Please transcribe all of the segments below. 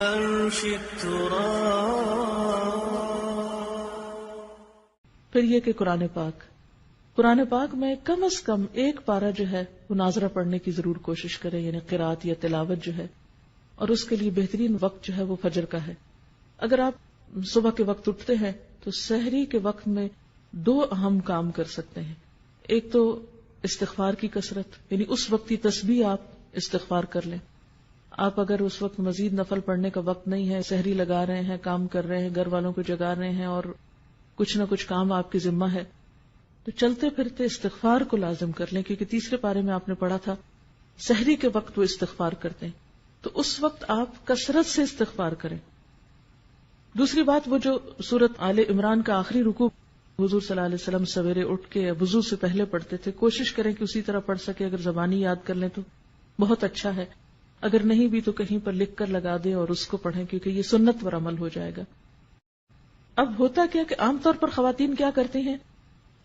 پھر یہ کہ قرآن پاک میں کم از کم ایک پارہ جو ہے وہ ناظرہ پڑھنے کی ضرور کوشش کریں، یعنی قرات یا تلاوت جو ہے، اور اس کے لیے بہترین وقت جو ہے وہ فجر کا ہے۔ اگر آپ صبح کے وقت اٹھتے ہیں تو سحری کے وقت میں 2 اہم کام کر سکتے ہیں۔ ایک تو استغفار کی کثرت، یعنی اس وقت کی تسبیح آپ استغفار کر لیں۔ آپ اگر اس وقت مزید نفل پڑھنے کا وقت نہیں ہے، سحری لگا رہے ہیں، کام کر رہے ہیں، گھر والوں کو جگا رہے ہیں اور کچھ نہ کچھ کام آپ کے ذمہ ہے، تو چلتے پھرتے استغفار کو لازم کر لیں، کیونکہ تیسرے پارے میں آپ نے پڑھا تھا سحری کے وقت وہ استغفار کرتے ہیں، تو اس وقت آپ کثرت سے استغفار کریں۔ دوسری بات، وہ جو سورۃ آل عمران کا آخری رکوع حضور صلی اللہ علیہ وسلم سویرے اٹھ کے وضو سے پہلے پڑھتے تھے، کوشش کریں کہ اسی طرح پڑھ سکے۔ اگر زبانی یاد کر لیں تو بہت اچھا ہے، اگر نہیں بھی تو کہیں پر لکھ کر لگا دیں اور اس کو پڑھیں، کیونکہ یہ سنت پر عمل ہو جائے گا۔ اب ہوتا کیا کہ عام طور پر خواتین کیا کرتی ہیں،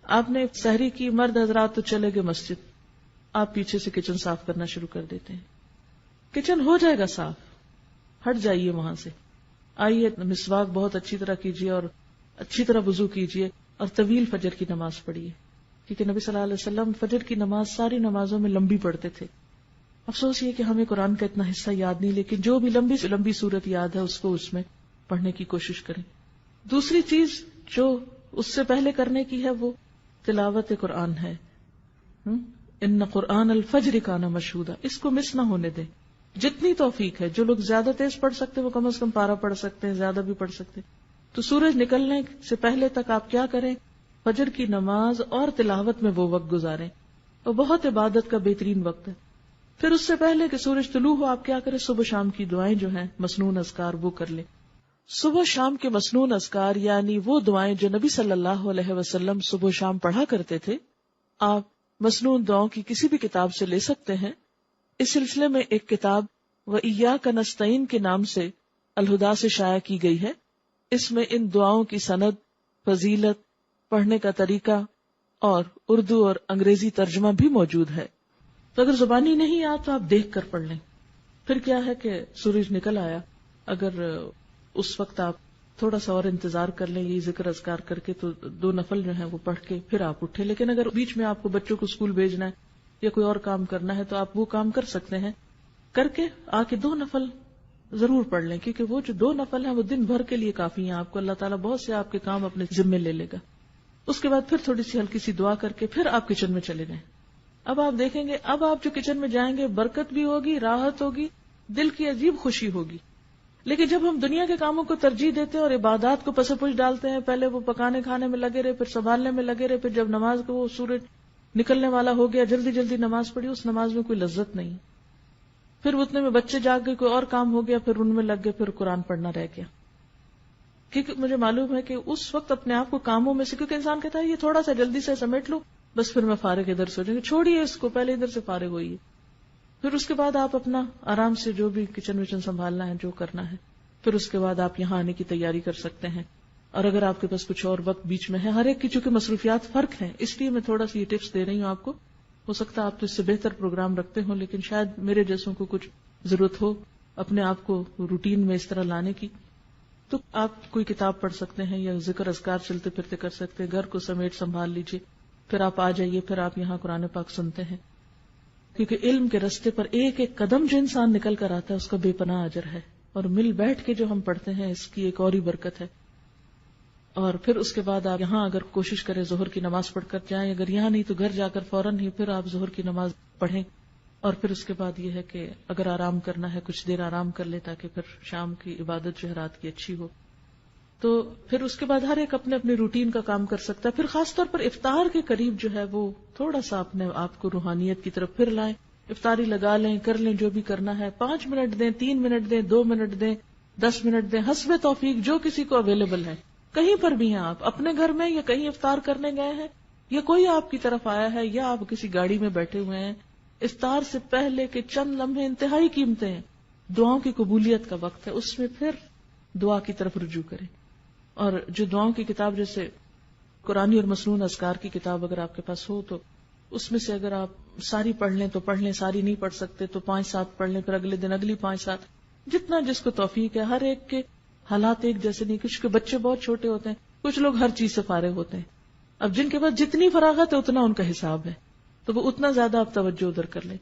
آپ نے سحری کی، مرد حضرات تو چلے گئے مسجد، آپ پیچھے سے کچن صاف کرنا شروع کر دیتے ہیں۔ کچن ہو جائے گا صاف، ہٹ جائیے وہاں سے، آئیے مسواک بہت اچھی طرح کیجیے اور اچھی طرح وضو کیجیے اور طویل فجر کی نماز پڑھیے، کیونکہ نبی صلی اللہ علیہ وسلم فجر کی نماز ساری نمازوں میں لمبی پڑھتے تھے۔ افسوس یہ کہ ہمیں قرآن کا اتنا حصہ یاد نہیں، لیکن جو بھی لمبی سے لمبی صورت یاد ہے اس کو اس میں پڑھنے کی کوشش کریں۔ دوسری چیز جو اس سے پہلے کرنے کی ہے وہ تلاوت قرآن ہے۔ ان قرآن الفجر کان مشہودا، اس کو مس نہ ہونے دیں، جتنی توفیق ہے۔ جو لوگ زیادہ تیز پڑھ سکتے وہ کم از کم پارہ پڑھ سکتے ہیں، زیادہ بھی پڑھ سکتے ہیں۔ تو سورج نکلنے سے پہلے تک آپ کیا کریں، فجر کی نماز اور تلاوت میں وہ وقت گزاریں، اور بہت عبادت کا بہترین وقت ہے۔ پھر اس سے پہلے کہ سورج طلوع ہو آپ کیا کریں، صبح شام کی دعائیں جو ہیں مسنون اذکار وہ کر لیں۔ صبح شام کے مسنون اذکار یعنی وہ دعائیں جو نبی صلی اللہ علیہ وسلم صبح شام پڑھا کرتے تھے، آپ مسنون دعاؤں کی کسی بھی کتاب سے لے سکتے ہیں۔ اس سلسلے میں ایک کتاب وَإِيَّاكَ نَسْتَعِينُ کے نام سے الہدا سے شائع کی گئی ہے۔ اس میں ان دعاؤں کی سند، فضیلت، پڑھنے کا طریقہ اور اردو اور انگریزی ترجمہ بھی موجود ہے۔ تو اگر زبانی نہیں آ تو آپ دیکھ کر پڑھ لیں۔ پھر کیا ہے کہ سورج نکل آیا، اگر اس وقت آپ تھوڑا سا اور انتظار کر لیں یہ ذکر اذکار کر کے، تو 2 نفل جو ہیں وہ پڑھ کے پھر آپ اٹھے۔ لیکن اگر بیچ میں آپ کو بچوں کو اسکول بھیجنا ہے یا کوئی اور کام کرنا ہے تو آپ وہ کام کر سکتے ہیں، کر کے آ کے 2 نفل ضرور پڑھ لیں، کیونکہ وہ جو 2 نفل ہیں وہ دن بھر کے لیے کافی ہیں۔ آپ کو اللہ تعالیٰ بہت سے آپ کے کام اپنے ذمے لے لے گا۔ اس کے بعد پھر تھوڑی سی ہلکی سی دعا کر کے پھر آپ کچن میں چلے جائیں۔ اب آپ دیکھیں گے، اب آپ جو کچن میں جائیں گے برکت بھی ہوگی، راحت ہوگی، دل کی عجیب خوشی ہوگی۔ لیکن جب ہم دنیا کے کاموں کو ترجیح دیتے ہیں اور عبادات کو پس پش ڈالتے ہیں، پہلے وہ پکانے کھانے میں لگے رہے، پھر سنبھالنے میں لگے رہے، پھر جب نماز کو وہ سورج نکلنے والا ہو گیا جلدی جلدی نماز پڑھی، اس نماز میں کوئی لذت نہیں۔ پھر اتنے میں بچے جاگ گئے، کوئی اور کام ہو گیا، پھر ان میں لگ گئے، پھر قرآن پڑھنا رہ گیا۔ کیونکہ مجھے معلوم ہے کہ اس وقت اپنے آپ کو کاموں میں سے، کیونکہ انسان کہتا ہے یہ تھوڑا سا جلدی سے سمیٹ لو بس پھر میں فارغ ادھر سے ہو جائیں گے، چھوڑیے اس کو، پہلے ادھر سے فارغ ہوئیے۔ پھر اس کے بعد آپ اپنا آرام سے جو بھی کچن وچن سنبھالنا ہے، جو کرنا ہے، پھر اس کے بعد آپ یہاں آنے کی تیاری کر سکتے ہیں۔ اور اگر آپ کے پاس کچھ اور وقت بیچ میں ہے، ہر ایک کی چونکہ مصروفیات فرق ہیں، اس لیے میں تھوڑا سا یہ ٹپس دے رہی ہوں آپ کو۔ ہو سکتا ہے آپ تو اس سے بہتر پروگرام رکھتے ہوں، لیکن شاید میرے جیسوں کو کچھ ضرورت ہو اپنے آپ کو روٹین میں اس طرح لانے کی، تو آپ کوئی کتاب پڑھ سکتے ہیں یا ذکر اذکار چلتے پھرتے کر سکتے ہیں، گھر کو سمیٹ سنبھال لیجیے، پھر آپ آ جائیے، پھر آپ یہاں قرآن پاک سنتے ہیں۔ کیونکہ علم کے رستے پر ایک ایک قدم جو انسان نکل کر آتا ہے اس کا بے پناہ اجر ہے، اور مل بیٹھ کے جو ہم پڑھتے ہیں اس کی ایک اور ہی برکت ہے۔ اور پھر اس کے بعد آپ یہاں اگر کوشش کریں ظہر کی نماز پڑھ کر جائیں، اگر یہاں نہیں تو گھر جا کر فوراً ہی پھر آپ ظہر کی نماز پڑھیں، اور پھر اس کے بعد یہ ہے کہ اگر آرام کرنا ہے کچھ دیر آرام کر لے تاکہ پھر شام کی عبادت جو ہے رات کی اچھی ہو۔ تو پھر اس کے بعد ہر ایک اپنے اپنے روٹین کا کام کر سکتا ہے۔ پھر خاص طور پر افطار کے قریب جو ہے وہ تھوڑا سا اپنے آپ کو روحانیت کی طرف پھر لائیں، افطاری لگا لیں، کر لیں جو بھی کرنا ہے، 5 منٹ دیں، 3 منٹ دیں، 2 منٹ دیں، 10 منٹ دیں، حسب توفیق جو کسی کو اویلیبل ہے۔ کہیں پر بھی ہیں آپ، اپنے گھر میں یا کہیں افطار کرنے گئے ہیں یا کوئی آپ کی طرف آیا ہے یا آپ کسی گاڑی میں بیٹھے ہوئے ہیں، افطار سے پہلے کے چند لمحے انتہائی قیمتی ہیں، دعاؤں کی قبولیت کا وقت ہے، اس میں پھر دعا کی طرف رجوع کریں۔ اور جو دعاؤں کی کتاب جیسے قرآنی اور مسنون اذکار کی کتاب اگر آپ کے پاس ہو تو اس میں سے اگر آپ ساری پڑھ لیں تو پڑھ لیں، ساری نہیں پڑھ سکتے تو 5-7 پڑھ لیں، پھر اگلے دن اگلی 5-7، جتنا جس کو توفیق ہے. ہر ایک کے حالات ایک جیسے نہیں, کچھ کے بچے بہت چھوٹے ہوتے ہیں, کچھ لوگ ہر چیز سے فارغ ہوتے ہیں. اب جن کے پاس جتنی فراغت ہے اتنا ان کا حساب ہے, تو وہ اتنا زیادہ آپ توجہ ادھر کر لیں.